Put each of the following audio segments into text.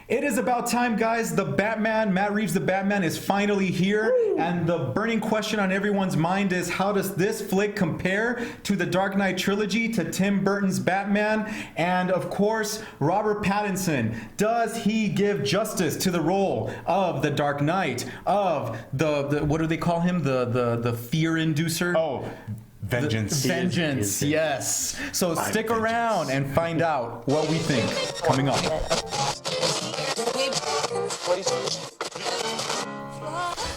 It is about time, guys. The Batman, Matt Reeves, the Batman, is finally here. Woo! And the burning question on everyone's mind is, how does this flick compare to the Dark Knight trilogy, to Tim Burton's Batman? And of course, Robert Pattinson. Does he give justice to the role of the Dark Knight, of the what do they call him? The fear inducer? Oh, vengeance. Vengeance, yes. So stick around and find out what we think coming up.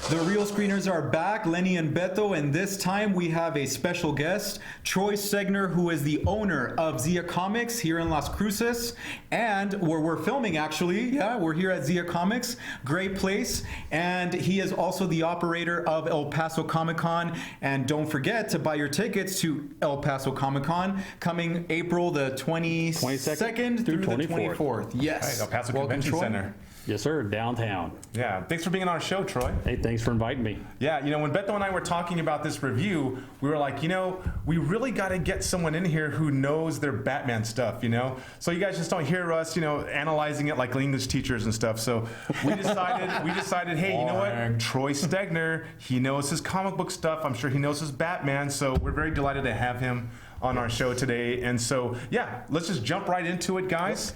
The real screeners are back, Lenny and Beto, and this time we have a special guest, Troy Segner, who is the owner of Zia Comics here in Las Cruces, and where we're filming actually. Yeah, we're here at Zia Comics, great place, and he is also the operator of El Paso Comic Con. And don't forget to buy your tickets to El Paso Comic Con coming April the 22nd through the 24th. Yes. Right, El Paso Convention Center. Yes, sir, downtown. Yeah, thanks for being on our show, Troy. Hey, thanks for inviting me. Yeah, when Beto and I were talking about this review, we were like, we really got to get someone in here who knows their Batman stuff, So you guys just don't hear us, analyzing it like English teachers and stuff. So we decided, hey, you know what? Troy Segner, he knows his comic book stuff. I'm sure he knows his Batman. So we're very delighted to have him on our show today. And so, yeah, let's just jump right into it, guys.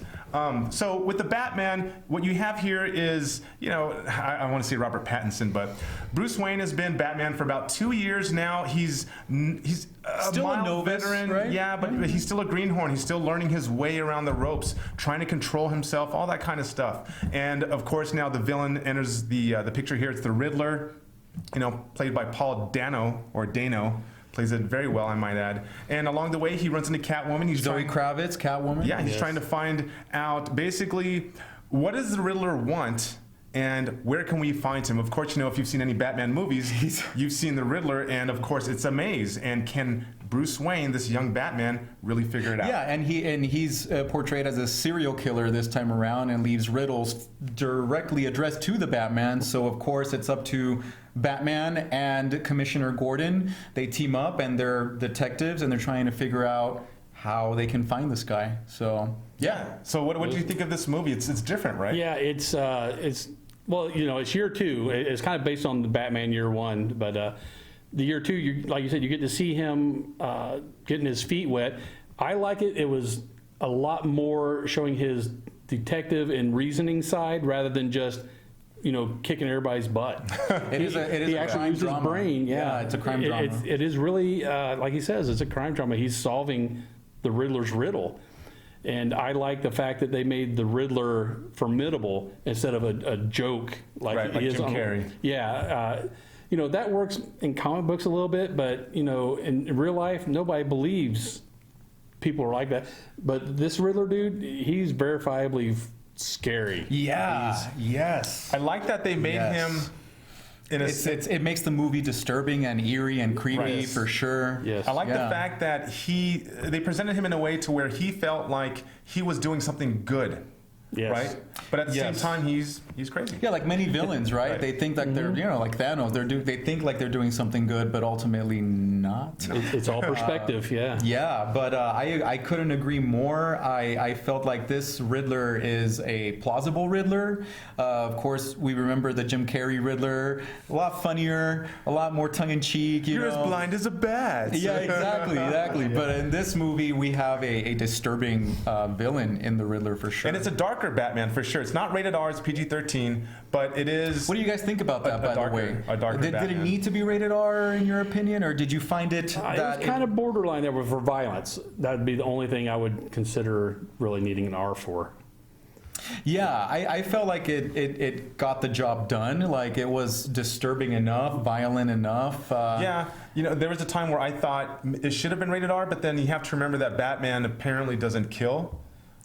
So with the Batman, what you have here is, I want to say Robert Pattinson, but Bruce Wayne has been Batman for about 2 years now. He's still a novice, veteran, right? Yeah, but he's still a greenhorn. He's still learning his way around the ropes, trying to control himself, all that kind of stuff. And of course, now the villain enters the picture here. It's the Riddler, played by Paul Dano, or Dano. Plays it very well, I might add. And along the way, he runs into Catwoman. He's zoekravitz, Catwoman. Yeah, he's trying to find out basically what does the Riddler want and where can we find him. Of course, if you've seen any Batman movies, you've seen the Riddler, and of course, it's a maze. And can Bruce Wayne, this young Batman, really figure it out? Yeah, and he's portrayed as a serial killer this time around, and leaves riddles directly addressed to the Batman. So of course, it's up to Batman and Commissioner Gordon. They team up, and they're detectives, and they're trying to figure out how they can find this guy. So yeah. So what do you think of this movie? It's different, right? Yeah, it's well, it's year two. It's kind of based on the Batman year one, but the year two, like you said, you get to see him getting his feet wet. I like it. It was a lot more showing his detective and reasoning side rather than just kicking everybody's butt. He actually uses his brain. Yeah, it's a crime drama. It is really, like he says, it's a crime drama. He's solving the Riddler's riddle. And I like the fact that they made the Riddler formidable instead of a joke like Jim Carrey. Yeah. That works in comic books a little bit, but, in real life, nobody believes people are like that. But this Riddler dude, he's verifiably scary. Yeah. Yes. I like that they made him. It makes the movie disturbing and eerie and creepy, for sure. Yes. I like the fact that they presented him in a way to where he felt like he was doing something good. Yes. Right? But at the same time, he's crazy. Yeah, like many villains, right? They think like they're, like Thanos, they think like they're doing something good, but ultimately not. It's all perspective, yeah. Yeah, but I couldn't agree more. I felt like this Riddler is a plausible Riddler. Of course, we remember the Jim Carrey Riddler, a lot funnier, a lot more tongue-in-cheek. You're as blind as a bat. Yeah, exactly. Yeah. But in this movie, we have a disturbing villain in the Riddler for sure. And it's a darker Batman for sure. It's not rated R, it's PG-13, but it is. What do you guys think about that, by the way? A darker did it need to be rated R in your opinion, or did you find it that it was kind of borderline there for violence? That would be the only thing I would consider really needing an R for. Yeah, I felt like it got the job done. Like it was disturbing enough, violent enough. Yeah, there was a time where I thought it should have been rated R, but then you have to remember that Batman apparently doesn't kill,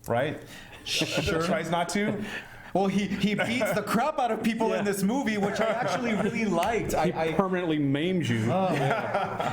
right? Sure. Tries not to. Well, he beats the crap out of people in this movie, which I actually really liked. He permanently maims you.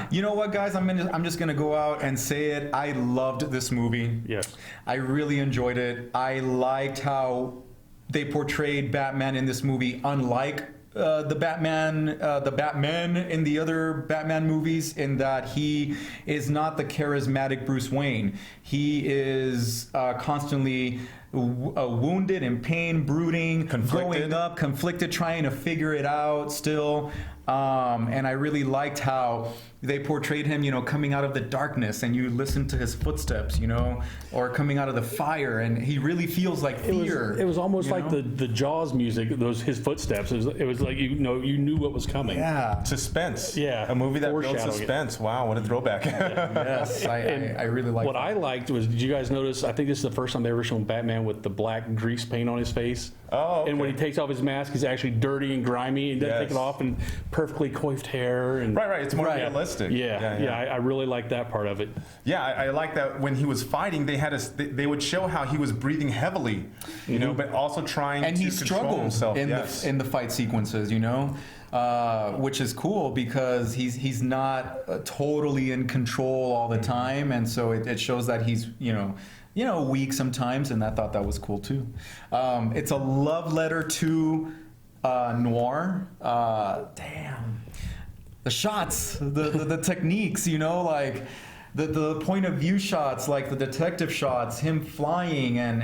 You know what, guys? I'm just gonna go out and say it. I loved this movie. Yes. I really enjoyed it. I liked how they portrayed Batman in this movie, unlike the Batman in the other Batman movies, in that he is not the charismatic Bruce Wayne. He is constantly wounded, in pain, brooding, Conflicted. growing up, conflicted, trying to figure it out still. And I really liked how they portrayed him, you know, coming out of the darkness, and you listen to his footsteps, you know, or coming out of the fire, and he really feels like fear. It was almost you like know? the Jaws music, his footsteps. It was like, you know, you knew what was coming. Yeah. Suspense. Yeah. A movie that builds Foreshadowing it. suspense. Wow, what a throwback. Yes, I really like What that. I liked was, did you guys notice? I think this is the first time they ever shown Batman with the black grease paint on his face. Oh, okay. And when he takes off his mask, he's actually dirty and grimy, and doesn't take it Yes. off, and perfectly coiffed hair. And Right. It's more Right. realistic. Yeah, I really like that part of it. Yeah, I like that when he was fighting, they would show how he was breathing heavily, you know, but also trying And to he control struggles himself. in Yes. the fight sequences, you know, which is cool because he's not totally in control all the time, and so it shows that he's weak sometimes, and I thought that was cool too. It's a love letter to noir. Damn, the shots, the techniques, you know, like. The point of view shots, like the detective shots, him flying, and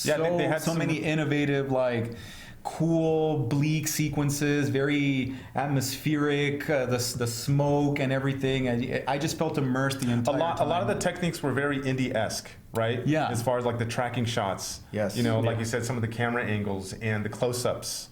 they had so some- many innovative, like cool, bleak sequences, very atmospheric, the smoke and everything. I just felt immersed the entire time. A lot of the techniques were very indie-esque, right? Yeah. As far as like the tracking shots. Yes. You know, like Yeah. you said, some of the camera angles and the close-ups.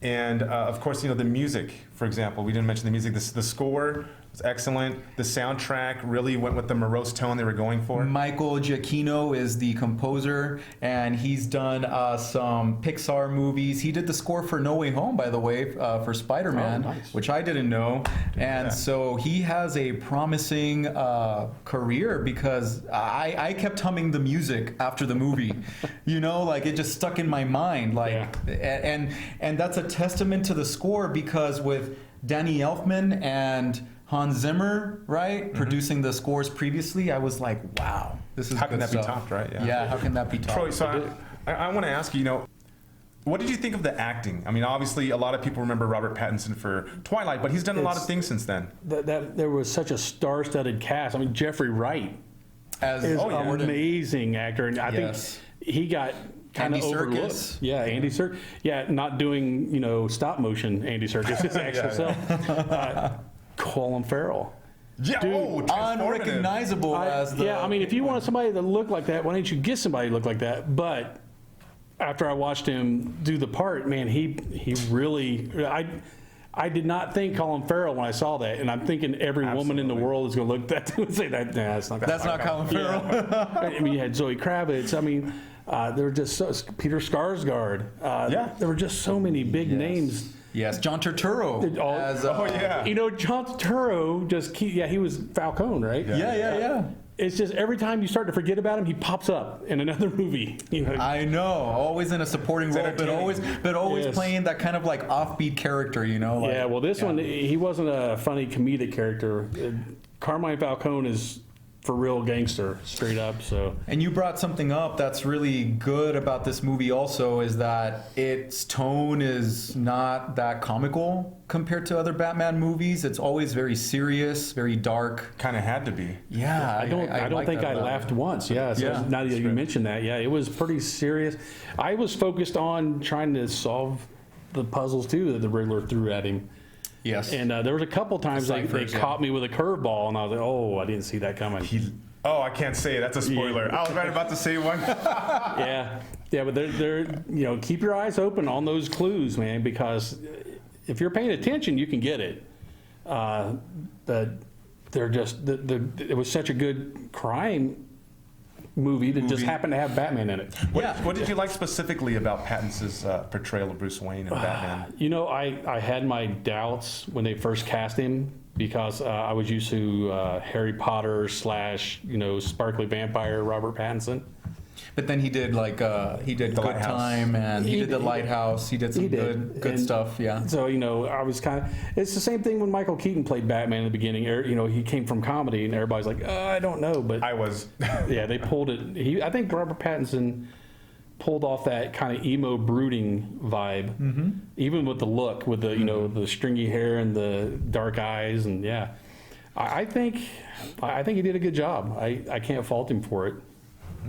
And of course, you know, the music, for example. We didn't mention the music. The score was excellent. The soundtrack really went with the morose tone they were going for. Michael Giacchino is the composer, and he's done some Pixar movies. He did the score for No Way Home, by the way, for Spider-Man, Oh, nice. which I didn't know. And that. so he has a promising career because I kept humming the music after the movie. You know, like it just stuck in my mind. Like, and that's a testament to the score because with Danny Elfman and Hans Zimmer, right, producing the scores previously, I was like, wow, this is How can good that be stuff. topped, right? Yeah, how can that be topped? Troy, so I want to ask you, you know, what did you think of the acting? I mean, obviously, a lot of people remember Robert Pattinson for Twilight, but he's done a lot of things since then. That there was such a star-studded cast. I mean, Jeffrey Wright As is an Gordon. amazing actor, and I Yes. think he got kind of Andy overlooked. Serkis. Yeah, Andy Serkis. Yeah, not doing, you know, stop motion Andy Serkis, his actual self. Colin Farrell. Yeah, transformative. Unrecognizable as the... Yeah, I mean, if you wanted somebody to look like that, why didn't you get somebody to look like that? But after I watched him do the part, man, he really... I did not think Colin Farrell when I saw that, and I'm thinking every woman in the world is going to look at that and say that. Nah, that's not. That's not Colin Farrell. I mean, you had Zoe Kravitz. I mean, there were just Peter Skarsgård. There were just so many big names. Yes, John Turturro. As, You know, John Turturro he was Falcone, right? Yeah. It's just every time you start to forget about him, he pops up in another movie. You know, I know, always in a supporting role, but always Yes. playing that kind of like offbeat character, you know? Like, yeah. Well, this one, he wasn't a funny comedic character. Carmine Falcone is for real gangster, straight up. So. And you brought something up that's really good about this movie also is that its tone is not that comical compared to other Batman movies. It's always very serious, very dark. Kind of had to be. Yeah, I don't like think that I about laughed it. once. Yeah, so Yeah, now that you mentioned that, yeah, it was pretty serious. I was focused on trying to solve the puzzles too that the Riddler threw at him. Yes. And there was a couple times they ciphers, caught me with a curveball, and I was like, oh, I didn't see that coming. I can't say it. That's a spoiler. I was right about to say one. Yeah, but they're keep your eyes open on those clues, man, because if you're paying attention, you can get it. It was such a good crime movie that just happened to have Batman in it. What did you like specifically about Pattinson's portrayal of Bruce Wayne and Batman? You know, I had my doubts when they first cast him because I was used to Harry Potter / sparkly vampire Robert Pattinson. But then he did Good Lighthouse. Time, and he did The Lighthouse. He did some good And stuff. Yeah. So I was kind of. It's the same thing when Michael Keaton played Batman in the beginning. He came from comedy, and everybody's like, I don't know, but I was. yeah, they pulled it. I think Robert Pattinson pulled off that kind of emo brooding vibe, even with the look, with the the stringy hair and the dark eyes, and I think he did a good job. I can't fault him for it.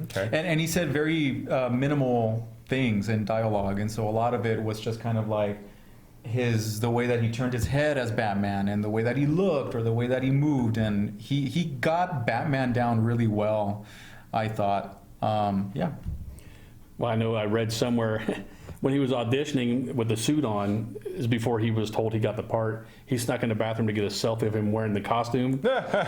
Okay. And he said very minimal things in dialogue, and so a lot of it was just kind of like the way that he turned his head as Batman, and the way that he looked, or the way that he moved, and he got Batman down really well, I thought. Yeah. Well, I know I read somewhere when he was auditioning with the suit on, is before he was told he got the part, he snuck in the bathroom to get a selfie of him wearing the costume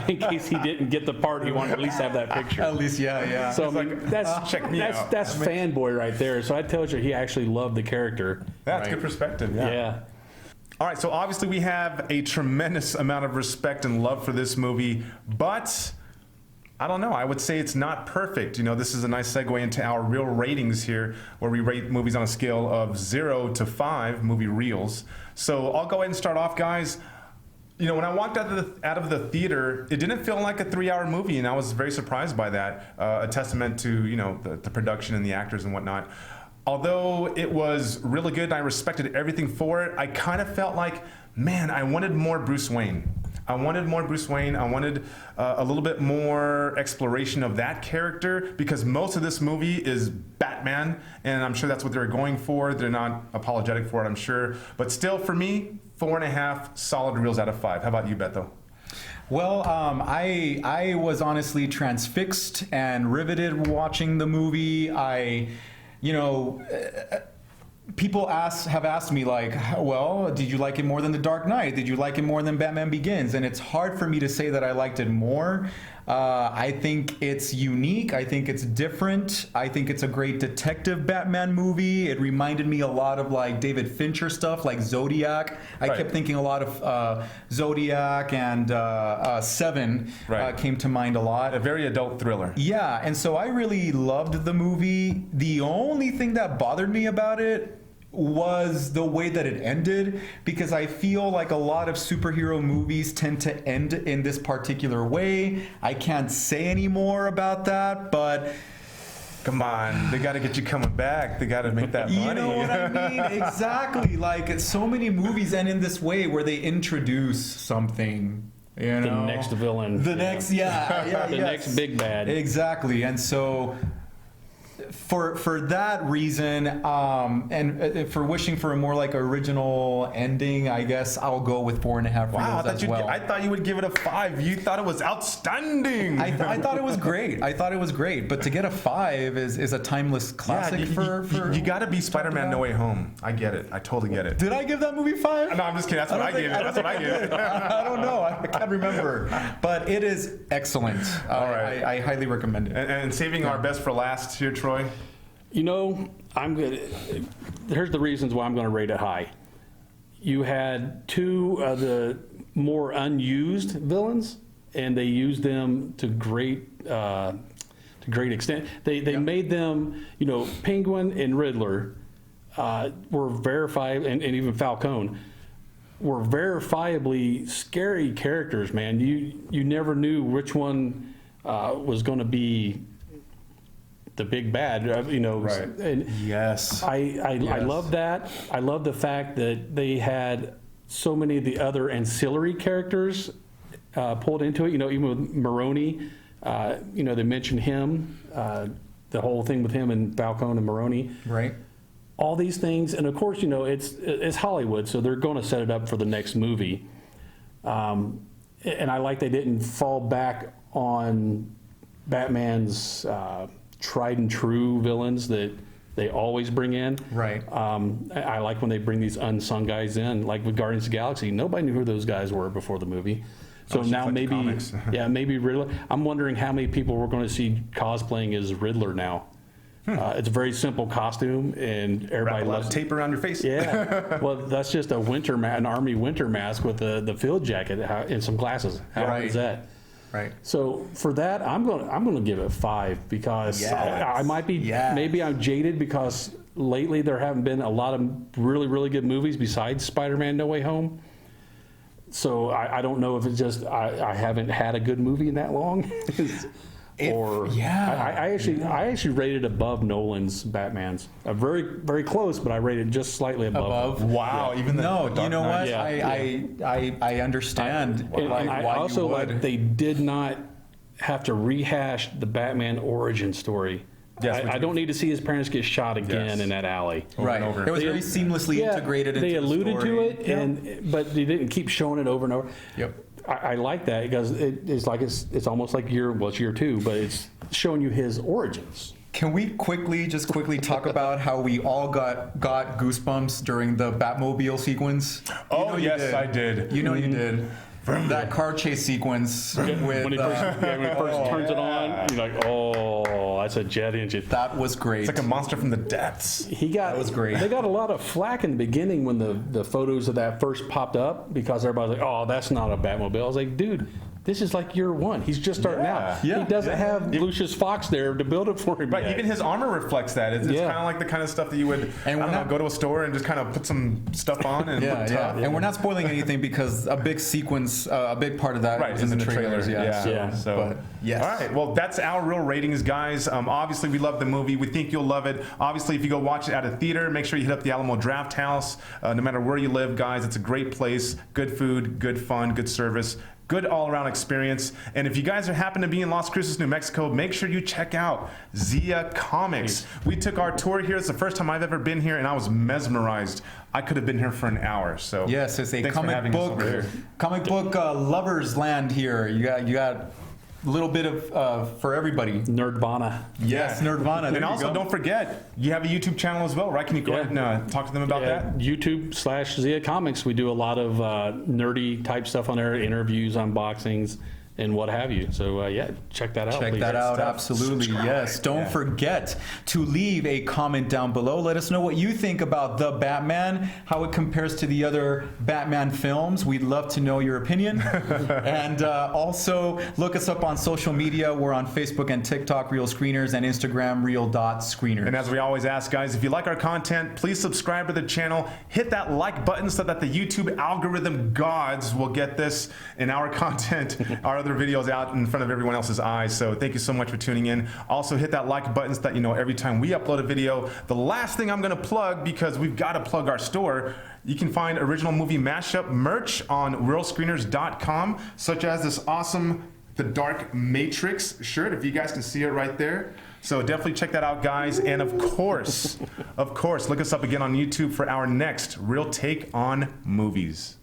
in case he didn't get the part. He wanted to at least have that picture. At least, yeah. So I mean, that's fanboy right there. So I told you he actually loved the character. That's good perspective. Yeah. All right, so obviously we have a tremendous amount of respect and love for this movie, but I don't know, I would say it's not perfect. You know, this is a nice segue into our real ratings here, where we rate movies on a scale of 0 to 5 movie reels. So I'll go ahead and start off, guys. You know, when I walked out of the theater, it didn't feel like a 3-hour movie, and I was very surprised by that. A testament to, you know, the production and the actors and whatnot. Although it was really good and I respected everything for it, I kind of felt like, man, I wanted more Bruce Wayne. I wanted a little bit more exploration of that character, because most of this movie is Batman, and I'm sure that's what they're going for. They're not apologetic for it, I'm sure. But still, for me, 4.5 solid reels out of 5. How about you, Beto? Well, I was honestly transfixed and riveted watching the movie. People have asked me, like, well, did you like it more than The Dark Knight? Did you like it more than Batman Begins? And it's hard for me to say that I liked it more. I think it's unique. I think it's different. I think it's a great detective Batman movie. It reminded me a lot of like David Fincher stuff, like Zodiac. I kept thinking a lot of Zodiac and Seven came to mind a lot. A very adult thriller. Yeah, and so I really loved the movie. The only thing that bothered me about it was the way that it ended, because I feel like a lot of superhero movies tend to end in this particular way. I can't say any more about that, but come on, they got to get you coming back. They got to make that money. You know what I mean? Exactly. Like, so many movies end in this way where they introduce something. You know? The next villain. The next, the next big bad. Exactly. And so for that reason, and for wishing for a more like original ending, I guess I'll go with 4.5 reels as well. I thought you would give it a 5. You thought it was outstanding. I thought it was great. I thought it was great. But to get a 5 is a timeless classic. You got to be Spider-Man No Way Home. I get it. I totally get it. Did I give that movie 5? No, I'm just kidding. That's what I gave it. That's what I gave it. I don't know. I can't remember. But it is excellent. All right. I highly recommend it. And saving our best for last here, Troy. You know, here's the reasons why I'm going to rate it high. You had 2 of the more unused villains, and they used them to great extent. They made them, you know, Penguin and Riddler were verified, and even Falcone were verifiably scary characters, man. You never knew which one was going to be the big bad, you know. Right. And yes. I love that. I love the fact that they had so many of the other ancillary characters pulled into it. You know, even with Maroni, you know, they mentioned him, the whole thing with him and Falcone and Maroni. Right. All these things, and of course, you know, it's Hollywood, so they're going to set it up for the next movie. And I like they didn't fall back on Batman's tried and true villains that they always bring in. Right. I like when they bring these unsung guys in, like with Guardians of the Galaxy. Nobody knew who those guys were before the movie. So now maybe, maybe Riddler. I'm wondering how many people we're going to see cosplaying as Riddler now. It's a very simple costume, and everybody loves tape around your face. Yeah. Well, that's just an army winter mask with the field jacket and some glasses. How hard is that? Right. So for that, I'm going to give it 5 because I might be maybe I'm jaded because lately there haven't been a lot of really, really good movies besides Spider-Man No Way Home. So I don't know if it's just I haven't had a good movie in that long. I actually rated above Nolan's Batman's. Very, very close, but I rated just slightly above. Wow, even the no, you know what? Yeah. I understand. And I also like they did not have to rehash the Batman origin story. Yes, I don't need to see his parents get shot again in that alley. Right. over. It was very seamlessly integrated into they alluded the story. to it, but they didn't keep showing it over and over. Yep. I like that because it's like it's almost like it's year 2, but it's showing you his origins. Can we quickly talk about how we all got goosebumps during the Batmobile sequence? Oh, yes, I did. You know you did. That car chase sequence with When he first turns it on, you're like, oh, that's a jet engine. that was great. It's like a monster from the depths. That was great. They got a lot of flack in the beginning when the photos of that first popped up because everybody's like, oh, that's not a Batmobile. I was like, dude, this is like year 1. He's just starting out. Yeah. He doesn't have Lucius Fox there to build it for him. Right, yet. even his armor reflects that. It's kind of like the kind of stuff that you would, go to a store and just kind of put some stuff on and look tough. And we're not spoiling anything because a big sequence, a big part of that is in the trailers. So, yes. All right. Well, that's our real ratings, guys. Obviously, we love the movie. We think you'll love it. Obviously, if you go watch it at a theater, make sure you hit up the Alamo Draft House. No matter where you live, guys, it's a great place. Good food, good fun, good service. Good all-around experience. And if you guys happen to be in Las Cruces, New Mexico, make sure you check out Zia Comics. We took our tour here. It's the first time I've ever been here, and I was mesmerized. I could have been here for an hour. So yes, it's a thanks for having us over here. comic book lovers land here. You got a little bit of for everybody. Nerdvana. Yes, Nerdvana. And also, don't forget, you have a YouTube channel as well, right? Can you go ahead and talk to them about that? YouTube/Zia Comics. We do a lot of nerdy type stuff on there, interviews, unboxings, and what have you. So check that out. Check please. that out, absolutely. Subscribe. Yes. Don't forget to leave a comment down below. Let us know what you think about The Batman, how it compares to the other Batman films. We'd love to know your opinion. And also look us up on social media. We're on Facebook and TikTok, Real Screeners, and Instagram, Real.Screeners. And as we always ask, guys, if you like our content, please subscribe to the channel. Hit that like button so that the YouTube algorithm gods will get this and our content, our other videos out in front of everyone else's eyes. So thank you so much for tuning in. Also hit that like button so that you know every time we upload a video. The last thing I'm going to plug, because we've got to plug our store, you can find original movie mashup merch on realscreeners.com, such as this awesome The Dark Matrix shirt, if you guys can see it right there. So definitely check that out, guys. And of course, look us up again on YouTube for our next Real Take on Movies.